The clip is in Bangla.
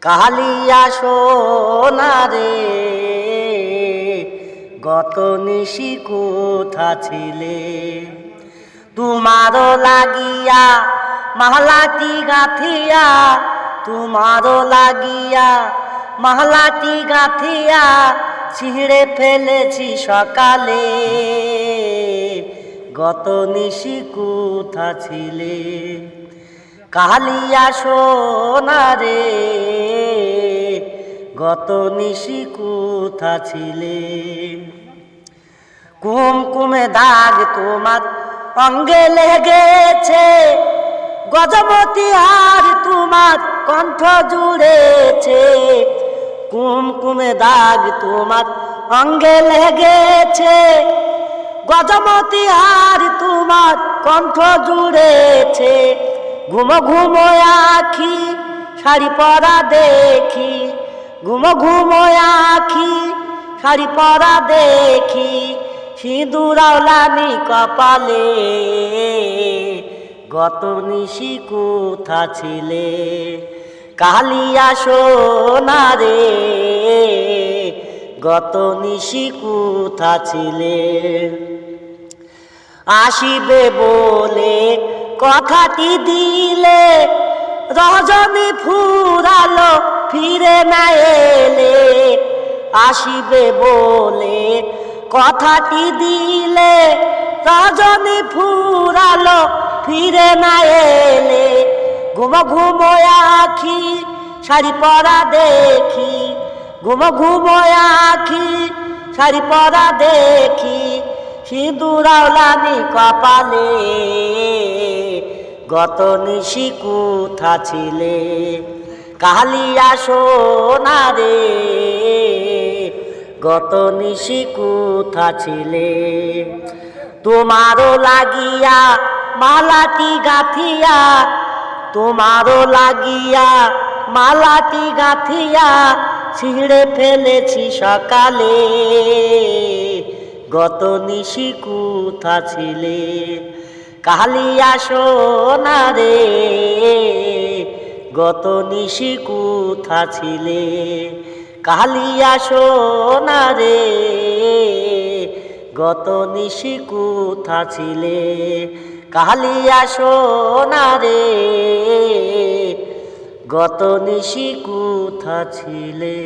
কালিয়া সোনা রে গত নিশি কোথা ছিলে, তোমারও লাগিয়া মালাটি গাঁথিয়া, তোমারও লাগিয়া মালাটি গাঁথিয়া ছিঁড়ে ফেলেছি সকালে, গত নিশি কোথা ছিলে। কালিয়া সোনা রে গত নিশি কোথা ছিলে। কুমকুমে দাগ তোমার অঙ্গে লেগেছে, গজমতি হার তোমার কণ্ঠ জুড়েছে। কুমকুমে দাগ তোমার অঙ্গে লেগেছে, গজমতি হার তোমার কণ্ঠ জুড়েছে। ঘুমো ঘুমো আখি শাড়ি পরা দেখি, ঘুমো ঘুমো আখি শাড়ি পরা দেখি, সিঁদুর আওলানি কপালে, গত নিশি কোথা ছিলে। কালিয়া সোনা রে গত নিশি কোথা ছিলে। আসিবে বলে কথাটি দিলে, রজনী ফুরালো ফিরে না এলে। আসিবে বলে কথাটি দিলে, রজনী ফুরালো ফিরে না এলে। ঘুমো ঘুমো আখি শাড়ি পরা দেখি, ঘুমো ঘুমো আখি শাড়ি পরা দেখি, সিঁদুর আওলানি কপালে, গত নিশি কোথা ছিলে। কালিয়া সোনা রে গত নিশি কোথা ছিলে। তোমারও লাগিয়া মালাটি গাঁথিয়া, তোমারও লাগিয়া মালাটি গাঁথিয়া ছিঁড়ে ফেলেছি সকালে, গত নিশি কোথা ছিলে। কালিয়া সোনা রে গত নিশি কোথা ছিলে। কালিয়া সোনা রে গত নিশি কোথা ছিলে। কালিয়া সোনা রে গত নিশি কোথা ছিলে।